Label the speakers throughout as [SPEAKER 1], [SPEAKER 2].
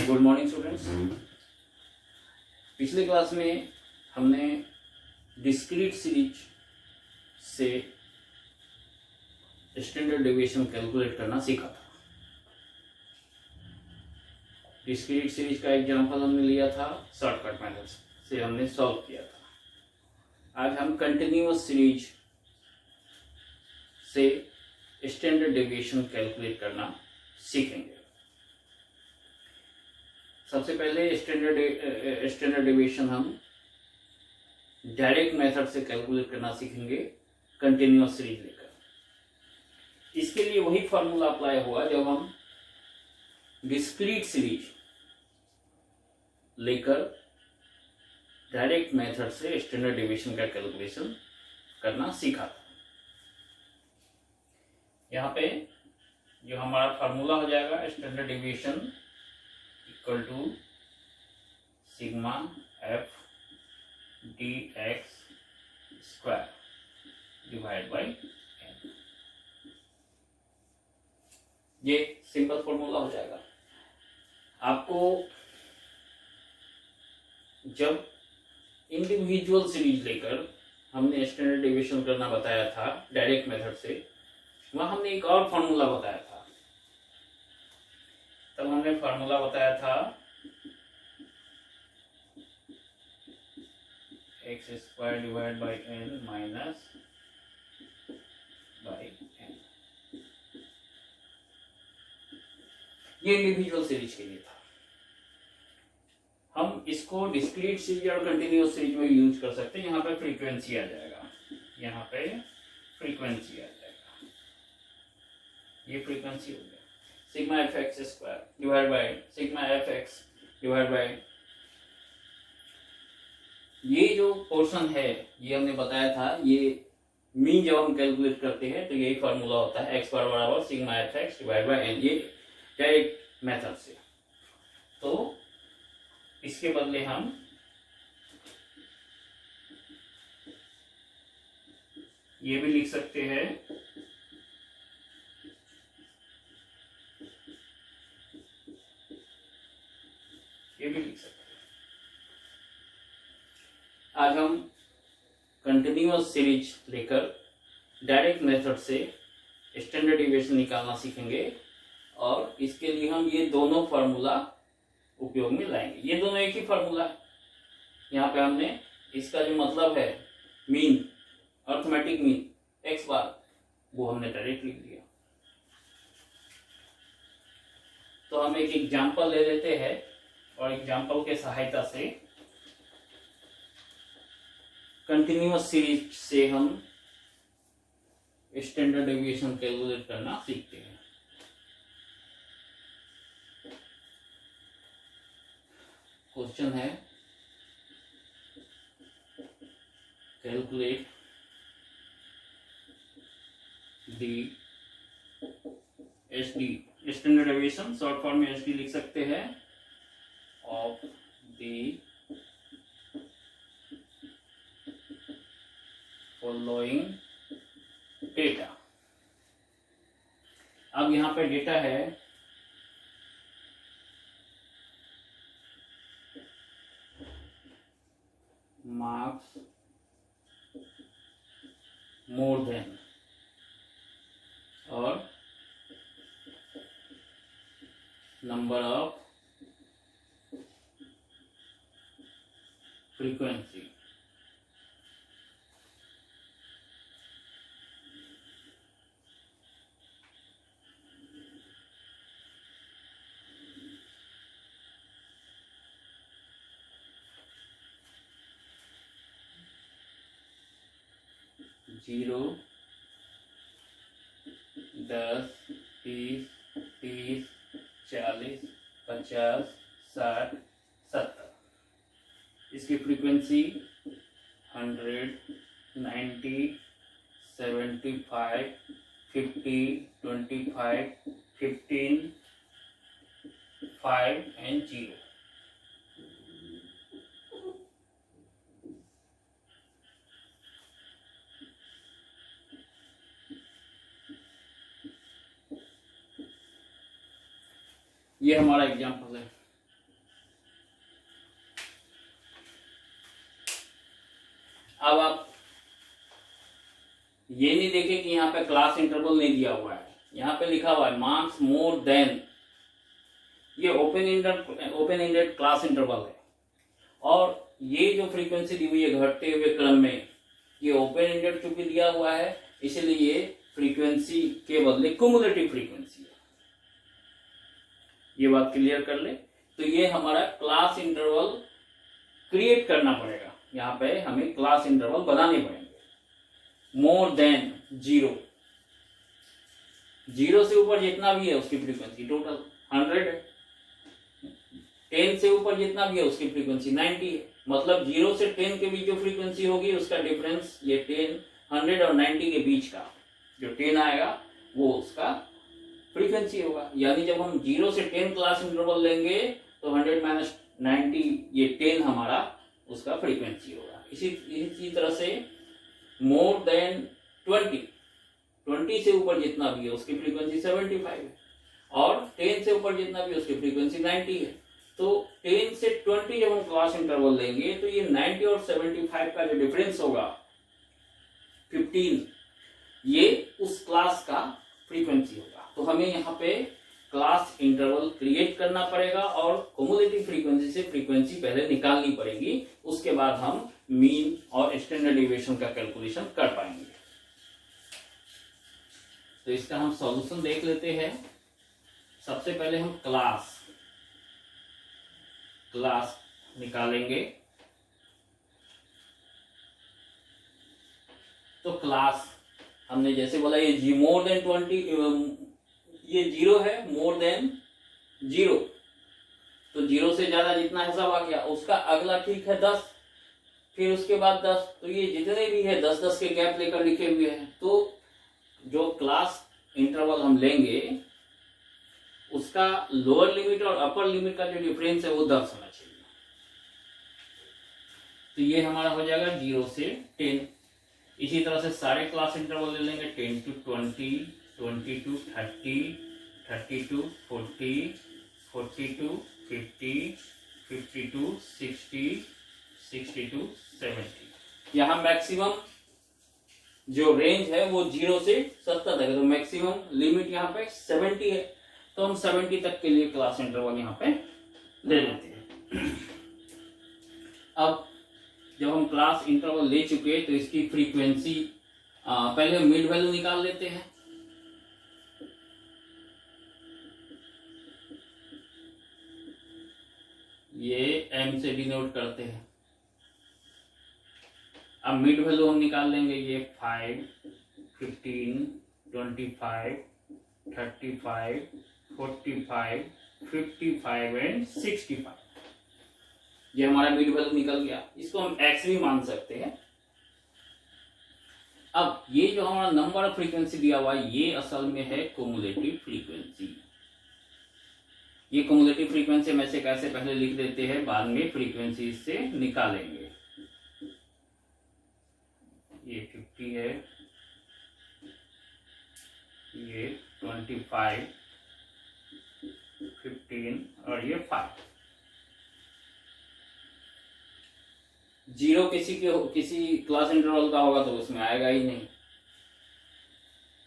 [SPEAKER 1] Good morning students. पिछले class में हमने डिस्क्रीट सीरीज से स्टैंडर्ड डेविएशन कैलकुलेट करना सीखा था। डिस्क्रीट सीरीज का एग्जांपल हमने लिया था, शॉर्टकट मेथड से हमने सॉल्व किया था। आज हम कंटिन्यूअस सीरीज से स्टैंडर्ड डेविएशन कैलकुलेट करना सीखेंगे। सबसे पहले स्टैंडर्ड डेविएशन हम डायरेक्ट मेथड से कैलकुलेट करना सीखेंगे कंटिन्यूअस सीरीज लेकर। इसके लिए वही फॉर्मूला अप्लाई हुआ जब हम डिस्क्रीट सीरीज लेकर डायरेक्ट मेथड से स्टैंडर्ड डेविएशन का कैलकुलेशन करना सीखा था। यहाँ पे जो हमारा फार्मूला हो जाएगा standard deviation equal to sigma F D X square divide by N. ये सिंपल फॉर्मूला हो जाएगा। आपको जब इंडिविजुअल सीरीज लेकर हमने स्टैंडर्ड डेविएशन करना बताया था डायरेक्ट मेथड से, वहां हमने एक और फॉर्मूला बताया था। तब हमने फार्मूला बताया था X square divide by N minus by N. ये इंडिविजुअल सीरीज के लिए था। हम इसको डिस्क्रीट सीरीज और कंटिन्यूअस सीरीज में यूज कर सकते हैं। यहाँ पे फ्रीक्वेंसी आ जाएगा, यहाँ पे फ्रीक्वेंसी आ जाएगा, ये फ्रीक्वेंसी हो गया sigma F x square divide by sigma F X divide by. ये जो पोर्शन है ये हमने बताया था, ये मीन जब हम कैलकुलेट करते हैं तो यही फॉर्मूला होता है एक्स स्क्वायर बराबर sigma F X divide by N, ये डायरेक्ट मेथड से। तो इसके बदले हम ये भी लिख सकते हैं आज हम कंटिन्यूअस सीरीज लेकर डायरेक्ट मेथड से स्टैंडर्ड डेविएशन निकालना सीखेंगे और इसके लिए हम ये दोनों फार्मूला उपयोग में लाएंगे। ये दोनों एक ही फार्मूला है। यहाँ पे हमने इसका जो मतलब है मीन, अर्थमेटिक मीन एक्स बार, वो हमने डायरेक्ट लिख दिया। तो हम एक एग्जाम्पल ले लेते हैं और एग्जाम्पल के सहायता से कंटिन्यूअस सीरीज से हम स्टैंडर्ड डेविएशन कैलकुलेट करना सीखते हैं। क्वेश्चन है calculate the SD, standard deviation short form में एसडी लिख सकते हैं, ऑफ दी फॉलोइंग डेटा। अब यहां पे डेटा है मार्क्स मोर देन और नंबर ऑफ फ्रीक्वेंसी। जीरो, 10, 20, 30, 40, 50, 60, 70। इसकी फ्रीक्वेंसी 100, 90, 75, 50, 25, 15, 5 and 0। ये हमारा एग्जाम्पल है। अब आप ये नहीं देखें कि यहाँ पे क्लास इंटरवल नहीं दिया हुआ है, यहाँ पे लिखा हुआ है मार्क्स मोर देन, ये ओपन एंडेड क्लास इंटरवल है। और ये जो फ्रीक्वेंसी दी हुई है घटते हुए क्रम में, ये ओपन एंडेड चूंकि दिया हुआ है, इसलिए ये फ्रीक्वेंसी के बदले क्युमुलेटिव फ्रीक्वेंसी है। ये बात क्लियर कर ले। तो ये हमारा क्लास इंटरवल क्रिएट करना पड़ेगा, यहाँ पे हमें क्लास इंटरवल बनाने पड़ेंगे। मोर देन 0, 0 से ऊपर जितना भी है उसकी फ्रीक्वेंसी टोटल 100 है, 10 से ऊपर जितना भी है उसकी फ्रीक्वेंसी 90 है। मतलब 0 से 10 के बीच जो फ्रीक्वेंसी होगी उसका डिफरेंस ये 10, 100 और 90 के बीच का जो 10 आएगा वो उसका फ्रीक्वेंसी होगा। यानी जब हम 0 से 10 क्लास इंटरवल लेंगे तो 100 माइनस 90 ये 10 हमारा उसका फ्रीक्वेंसी होगा। इसी तरह से मोर देन 20 से ऊपर जितना भी है उसकी फ्रीक्वेंसी 75 है, और 10 से ऊपर जितना भी है उसकी फ्रीक्वेंसी 90 है। तो 10 से 20 जब हम क्लास इंटरवल लेंगे तो ये 90 और 75 का जो डिफरेंस होगा 15, ये उस क्लास का फ्रीक्वेंसी होगा। तो हमें यहाँ पे क्लास इंटरवल क्रिएट करना पड़ेगा और क्युमुलेटिव फ्रीक्वेंसी से फ्रीक्वेंसी पहले निकालनी पड़ेगी, उसके बाद हम मीन और स्टैंडर्ड डेविएशन का कैलकुलेशन कर पाएंगे। तो इसका हम सॉल्यूशन देख लेते हैं। सबसे पहले हम क्लास निकालेंगे। तो क्लास हमने जैसे बोला ये मोर देन 20, ये 0 है, मोर देन 0, तो 0 से ज्यादा जितना है सब आ गया। उसका अगला ठीक है 10, फिर उसके बाद 10, तो ये जितने भी है 10-10 के गैप लेकर लिखे हुए हैं। तो जो क्लास इंटरवल हम लेंगे उसका लोअर लिमिट और अपर लिमिट का जो डिफरेंस है वो 10 होना चाहिए। तो ये हमारा हो जाएगा 0 से 10। इसी तरह से सारे क्लास इंटरवल ले लेंगे, 10 to 20, 20 to 30, 30 to 40, 40 to 50, 50 to 60, 60 to 70। यहाँ मैक्सिमम जो रेंज है वो 0 से 70 तक है, तो मैक्सिमम लिमिट यहाँ पे 70 है। तो हम 70 तक के लिए क्लास इंटरवल यहाँ पे ले लेते हैं। अब जब हम क्लास इंटरवल ले चुके तो इसकी फ्रीक्वेंसी पहले मिड वैल्यू निकाल लेते हैं। ये m से डिनोट करते हैं। अब मिड वैल्यू हम निकाल लेंगे, ये 5, 15, 25, 35, 45, 55 एंड 65। ये हमारा मिड वैल्यू निकल गया। इसको हम x भी मान सकते हैं। अब ये जो हमारा नंबर ऑफ फ्रीक्वेंसी दिया हुआ है ये असल में है क्युमुलेटिव फ्रीक्वेंसी। ये क्युमुलेटिव फ्रीक्वेंसी हम ऐसे कैसे पहले लिख देते हैं, बाद में फ्रीक्वेंसी से निकालेंगे। ये 50 है, ये 25, 15 और ये 5। 0 किसी क्लास इंटरवल का होगा तो उसमें आएगा ही नहीं,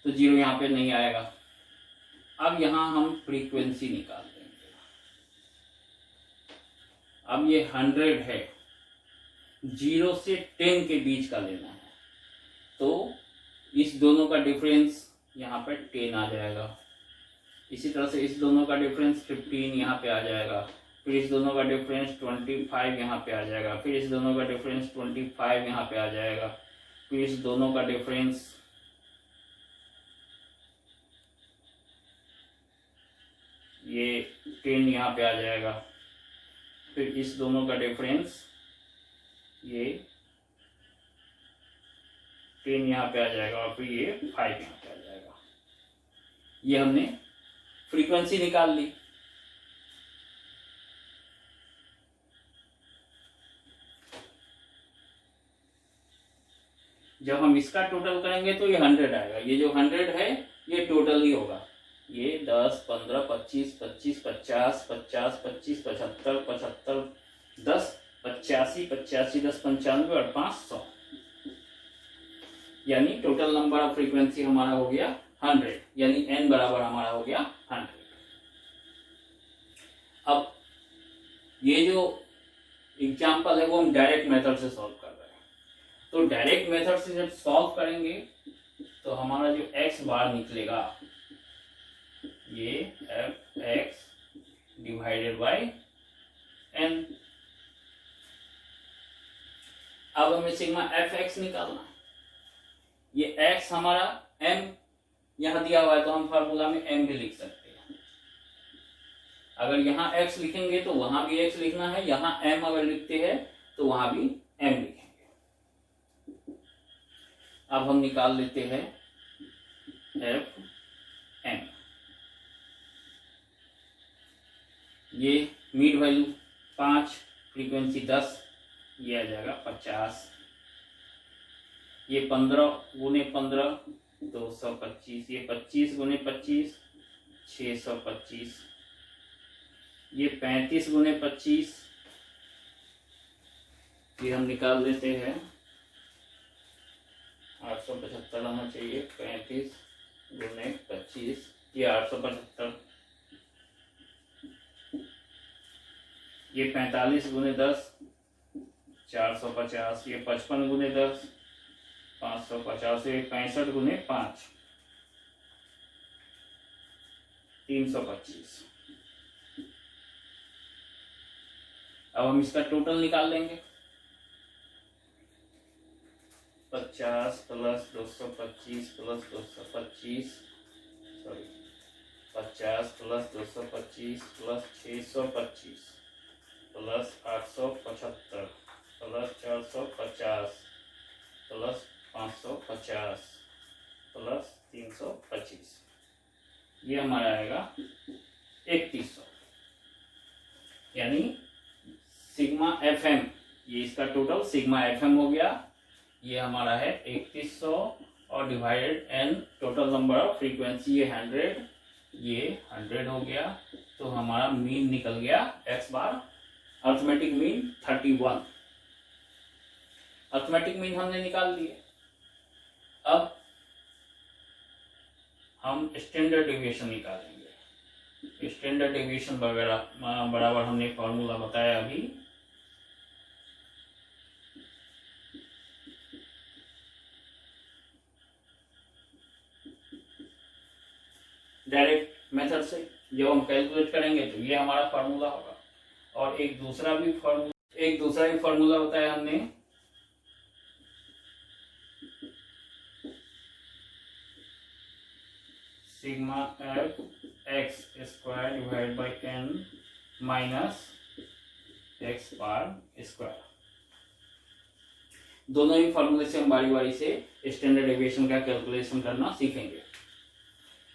[SPEAKER 1] तो 0 यहाँ पे नहीं आएगा। अब यहाँ हम फ्रीक्वेंसी निकाल देंगे। अब ये 100 है, 0 से 10 के बीच का लेना है, तो इस दोनों का डिफरेंस यहाँ पे 10 आ जाएगा। इसी तरह से इस दोनों का डिफरेंस 15 यहाँ पे आ जाएगा, फिर इस दोनों का डिफरेंस 25 यहाँ पे आ जाएगा, फिर इस दोनों का डिफरेंस 25 यहाँ पे आ जाएगा, फिर इस दोनों का डिफरेंस ये 10 यहाँ पे आ जाएगा, फिर इस दोनों का डिफरेंस ये 10 यहाँ पे आ जाएगा, और फिर ये 5 यहाँ पे आ जाएगा। ये हमने फ्रीक्वेंसी निकाल ली। जब हम इसका टोटल करेंगे तो ये 100 आएगा। ये जो 100 है ये टोटल ही होगा। ये 10, 15, 25, 25, 50, 50, 25, 75, 75, 10, 85, 85, 10, 95 और 500। यानी टोटल नंबर ऑफ फ्रीक्वेंसी हमारा हो गया 100, यानी n बराबर हमारा हो गया 100। अब ये जो एग्जाम्पल है वो हम डायरेक्ट मेथड से सॉल्व कर रहे हैं। तो डायरेक्ट मेथड से जब सॉल्व करेंगे तो हमारा जो x बार निकलेगा ये f(x) डिवाइडेड बाय n। अब हमें सिग्मा f(x) निकालना है। ये x हमारा m यहां दिया हुआ है तो हम फार्मूला में m भी लिख सकते हैं। अगर यहाँ x लिखेंगे तो वहां भी x लिखना है, यहाँ m अगर लिखते हैं तो वहां भी m लिखेंगे। अब हम निकाल लेते हैं f(m). ये मिड वैल्यू 5, फ्रीक्वेंसी 10, ये आ जाएगा 50। ये 15 गुने 15 225, ये 25 गुने 25 625, ये 35 गुने 25, ये हम निकाल लेते हैं 875 आना चाहिए। 35 गुने 25 ये 875, ये 45 गुने 10 450, ये 55 गुने 10 550, ये 65 गुने 5 325। अब हम इसका टोटल निकाल लेंगे। 50 plus 225 plus 225 sorry 50 plus 225 plus 625 plus 875 plus 450 plus 550 plus 325, ये हमारा आएगा 3100। यानी सिग्मा fm, ये इसका टोटल सिग्मा fm हो गया, ये हमारा है 3100 और divided n total number of frequency ये 100, ये 100 हो गया। तो हमारा मीन निकल गया x बार, अर्थमेटिक मीन 31। अर्थमेटिक मीन हमने निकाल लिए। अब हम स्टैंडर्ड डेविएशन निकालेंगे। स्टैंडर्ड डेविएशन वगैरह बराबर हमने फॉर्मूला बताया अभी। डायरेक्ट मेथड से जब हम कैलकुलेट करेंगे तो ये हमारा फार्मूला होगा। और एक दूसरा भी फार्मूला बताया हमने, sigma f(x) square divide by n minus x bar square. दोनों ही फार्मूले से हम बारी बारी से स्टैंडर्ड डेविएशन का कैलकुलेशन करना सीखेंगे।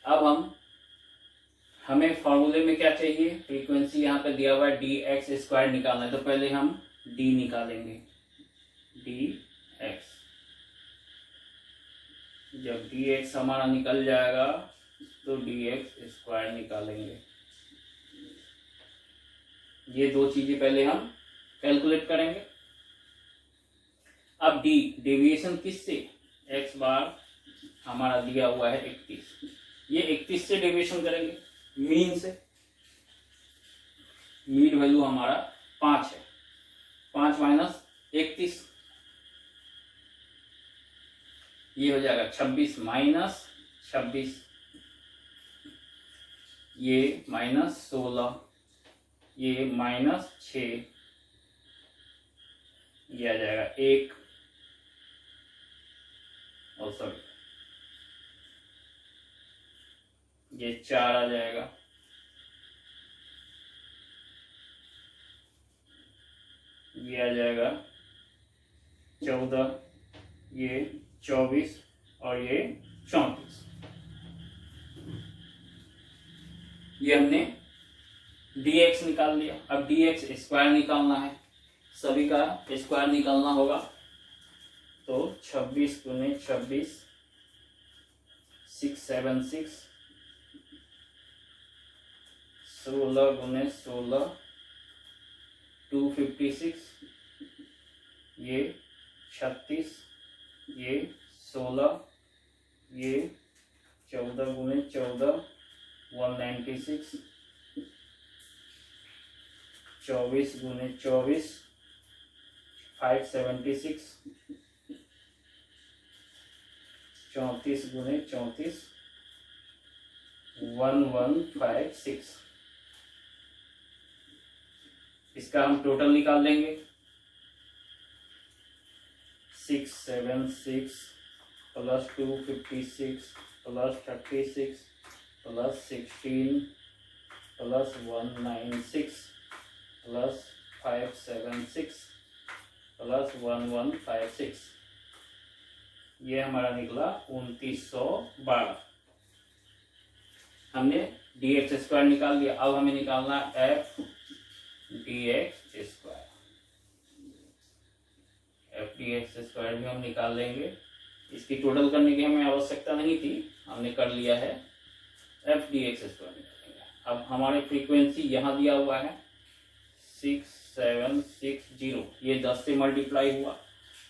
[SPEAKER 1] अब हमें फॉर्मूले में क्या चाहिए, फ्रीक्वेंसी यहाँ पे दिया हुआ है dx स्क्वायर निकालना है। तो पहले हम d निकालेंगे, dx। जब dx हमारा निकल जाएगा तो dx स्क्वायर निकालेंगे। ये दो चीजें पहले हम कैलकुलेट करेंगे। अब d डेविएशन किससे, x बार हमारा दिया हुआ है 31, ये 31 से डेविएशन करेंगे मीन से। मीन वैल्यू हमारा 5 है, 5 माइनस 31 ये हो जाएगा 26 माइनस 26, ये माइनस 16, ये माइनस 6, ये आ जाएगा 1 और सॉरी ये 4 आ जाएगा, ये आ जाएगा 14, ये 24 और ये 34। ये हमने dx निकाल लिया। अब dx स्क्वायर निकालना है, सभी का स्क्वायर निकालना होगा। तो 26 गुने 26 676, 16 गुने 16 256, ये 36, ये 16, ये 14 गुने 14 196, 24 गुने 24 576, 34 गुने 34 1156। इसका हम टोटल निकाल लेंगे। 676 plus 256 plus 36 plus 16 plus 196 plus 576 plus 1156, ये हमारा निकला 2912। हमने dx² निकाल लिया। अब हमें निकालना f dx²। f dx² भी हम निकाल लेंगे। इसकी टोटल करने की हमें आवश्यकता नहीं थी, हमने कर लिया है। f dx² निकालेंगे। अब हमारे फ्रीक्वेंसी यहाँ दिया हुआ है 6760, ये 10 से मल्टीप्लाई हुआ।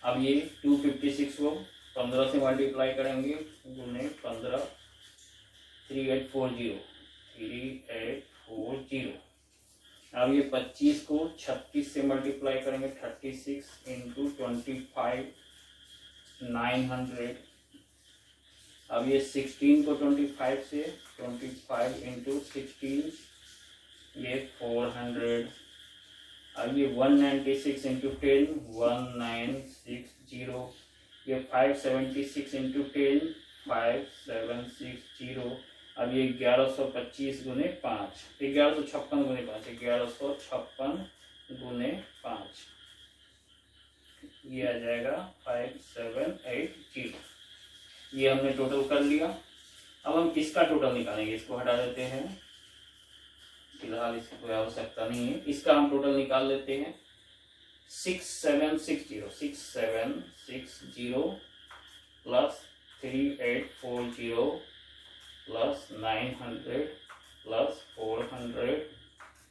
[SPEAKER 1] अब ये 256 को 15 से मल्टीप्लाई करेंगे, गुने 15 3840 3840। अब ये 25 को 36 से मल्टीप्लाई करेंगे, 36 इंटू 25 900। अब ये 16 को 25 से 25 इंटू 16 ये 400। अब ये 196 इंटू 10 1960। ये 576 इंटू 10 5760। अब ये 1125 गुने 5, 1156 गुने 5, 1156 गुने 5, ये आ जाएगा 5780। ये हमने टोटल कर लिया। अब हम इसका टोटल निकालेंगे। इसको हटा देते हैं, फिलहाल इसकी कोई आवश्यकता नहीं है। इसका हम टोटल निकाल लेते हैं। 6760 plus 3840 plus 900 plus 400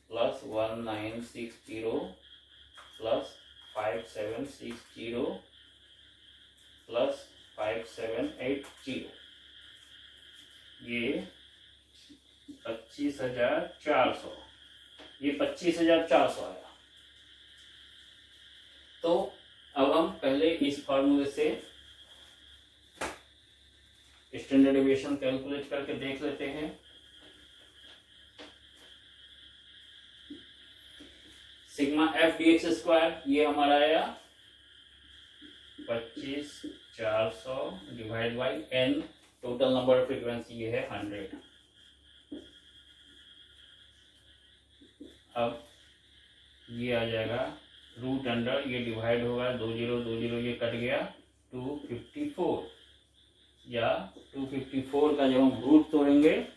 [SPEAKER 1] plus 1960 plus 5760 plus 5780, ये 25,400। ये 25,400 आया। तो अब हम पहले इस फॉर्मूले से स्टैंडर्ड डेविएशन कैलकुलेट करके देख लेते हैं। सिग्मा f dx², ये हमारा आया 25,400 divide by n। Total number of frequency ये है 100। अब ये आ जाएगा रूट अंडर, ये डिवाइड होगा 20 ये कट गया 254, या 254 का जब हम रूट तोड़ेंगे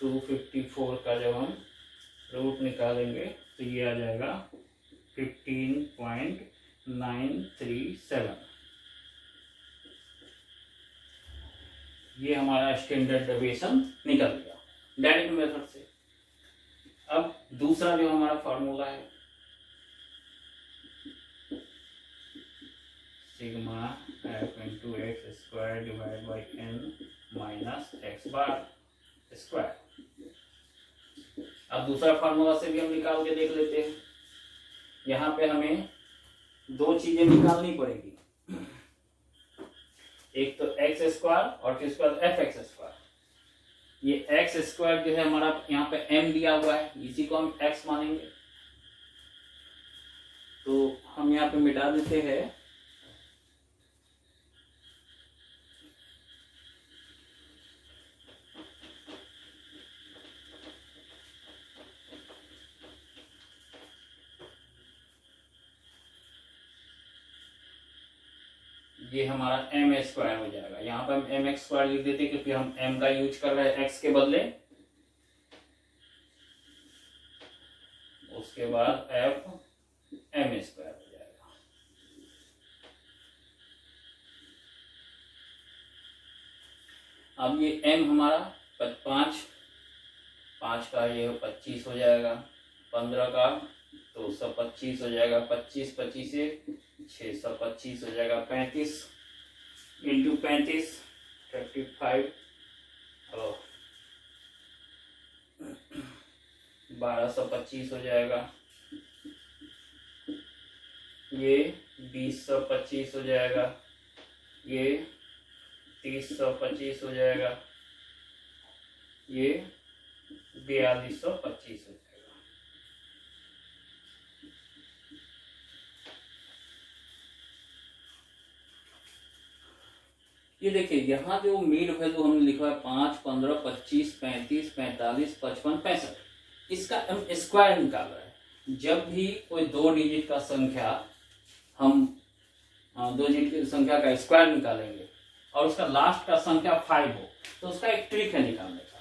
[SPEAKER 1] 254 का जब हम रूट निकालेंगे तो ये आ जाएगा 15.937। ये हमारा स्टैंडर्ड डेविएशन निकल गया डायरेक्ट मेथड से। अब दूसरा जो हमारा फॉर्मूला है, sigma f into x square divide by n minus x bar square. अब दूसरा फार्मूला से भी हम निकाल के देख लेते हैं। यहाँ पे हमें दो चीजें निकालनी पड़ेगी, एक तो एक्स स्क्वायर और फिर उसके बाद एफ एक्स स्क्वायर। ये एक्स स्क्वायर जो है हमारा यहाँ पे m दिया हुआ है, इसी को हम x मानेंगे। तो हम यहाँ पे मिटा देते हैं। ये हमारा एम स्क्वायर हो जाएगा। यहाँ पर हम एम एक्स स्क्वायर लिख देते हैं क्योंकि हम m का यूज कर रहे हैं x के बदले। उसके बाद f एम स्क्वायर हो जाएगा। अब ये m हमारा 5 का ये 25 हो जाएगा। 15 का 225 हो जाएगा, 25 25 से 625 हो जाएगा, 35 इंटू 35 35 और 1225 हो जाएगा, ये 2025 हो जाएगा, ये 3025 हो जाएगा, ये 4225 हो जाएगा। ये देखिए यहाँ जो मिड वैल्यू हमने लिखा है 5, 15, 25, 35, 45, 55, 65, इसका हम स्क्वायर निकाल रहे हैं। जब भी कोई दो डिजिट का संख्या हम दो डिजिट की संख्या का स्क्वायर निकालेंगे और उसका लास्ट का संख्या 5 हो तो उसका एक ट्रिक है निकालने का।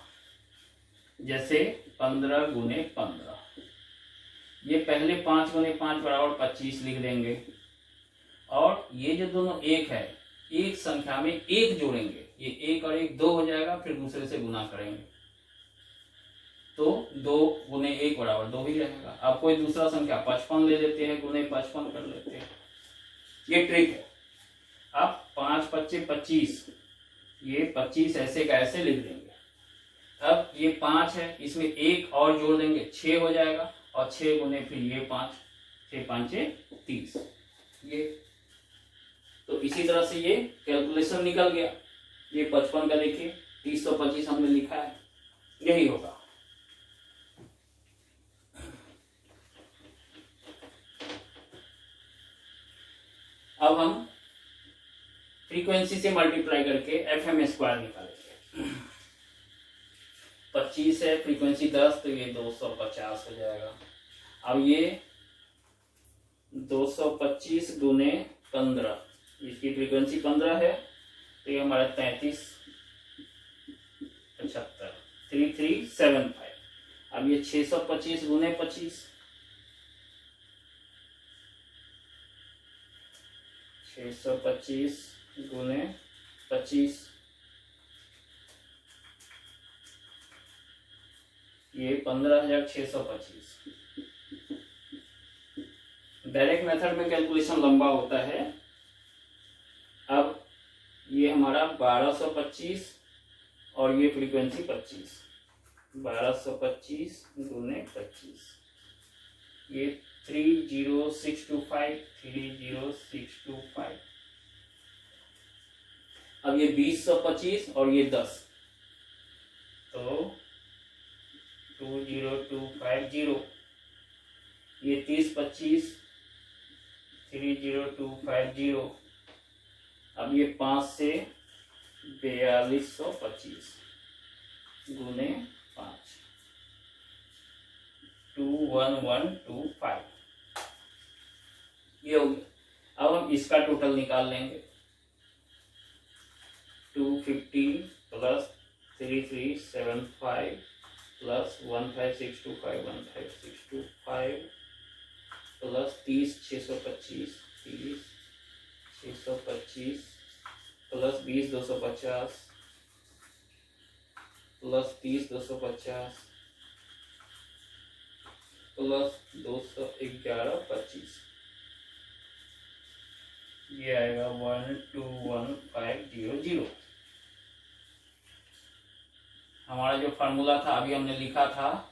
[SPEAKER 1] जैसे 15 गुने 15, ये पहले 5 गुने 5 बराबर 25 लिख देंगे और ये जो दोनों एक है, एक संख्या में एक जोड़ेंगे, ये एक और एक 2 हो जाएगा, फिर दूसरे से गुना करेंगे तो 2 गुने 1 बराबर 2 ही रहेगा। अब कोई दूसरा संख्या 55 ले लेते हैं, गुने 55 कर लेते हैं, ये ट्रिक है। अब 5 25 25, ये 25 ऐसे का ऐसे लिख देंगे। अब ये 5 है, इसमें एक और जोड़ देंगे, 6 हो जाएगा और 6 गुने फिर ये 5, 6 5 30, ये तो इसी तरह से ये कैलकुलेशन निकल गया। ये 55 का देखिए 325 हमने लिखा है, यही होगा। अब हम फ्रीक्वेंसी से मल्टीप्लाई करके एफएम स्क्वायर निकालेंगे। 25 है, फ्रीक्वेंसी 10 तो ये 250 हो जाएगा। अब ये 225 गुने 15, इसकी फ्रीक्वेंसी 15 है तो ये हमारा 33 75 3375। अब ये 625 गुने 25, 625 गुने 25, ये 15,625। डायरेक्ट मेथड में कैलकुलेशन लंबा होता है। अब ये हमारा 1225 और ये फ्रीक्वेंसी 25, 1225 गुने 25, ये 30625 30625। अब ये 2025 और ये 10 तो 20250, ये 3025 30250। अब ये 5 से 4225 गुने 5 21125, ये हो गया। अब हम इसका टोटल निकाल लेंगे। 250 plus 3375 plus 15625 15625 plus 30 625 30 625 plus 20 250 plus 30 250 plus 211 25, ये आएगा 121500। हमारा जो फार्मूला था अभी हमने लिखा था,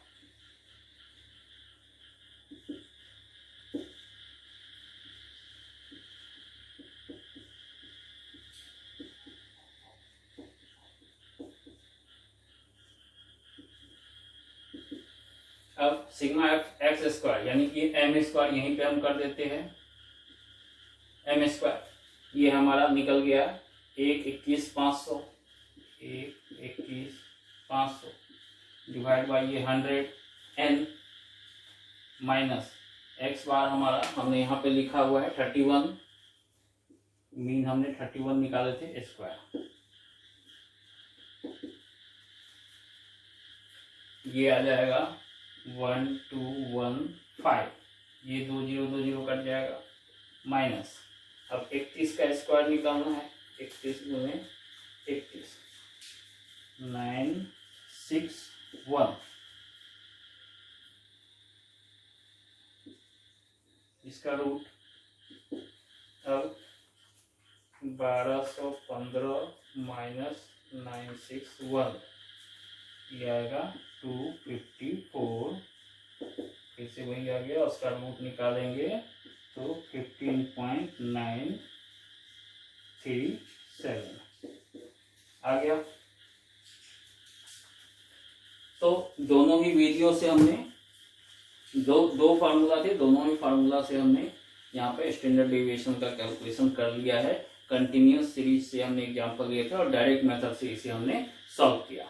[SPEAKER 1] अब सिग्मा एफ एक्स स्क्वायर यानी कि एम स्क्वायर यहीं पे हम कर देते हैं। एम स्क्वायर ये हमारा निकल गया 1,21,500 1,21,500 डिवाइड बाई ये 100 एन माइनस एक्स बार हमारा हमने यहाँ पे लिखा हुआ है 31, मीन हमने 31 निकाले थे स्क्वायर, ये आ जाएगा 1215, ये 20 कट जाएगा माइनस। अब 31 का स्क्वायर निकालना है, 31 गुने 31 961 इसका रूट अब 1215 माइनस 961 ये आएगा 254। फिर से वही आ गया, उसका रूट निकालेंगे तो 15.937 आ गया। तो दोनों ही विधियों से हमने दो फार्मूला थे, दोनों ही फार्मूला से हमने यहाँ पे स्टैंडर्ड डेविएशन का कैलकुलेशन कर लिया है। कंटिन्यूअस सीरीज से हमने एग्जांपल लिए थे और डायरेक्ट मेथड से इसे हमने सॉल्व किया।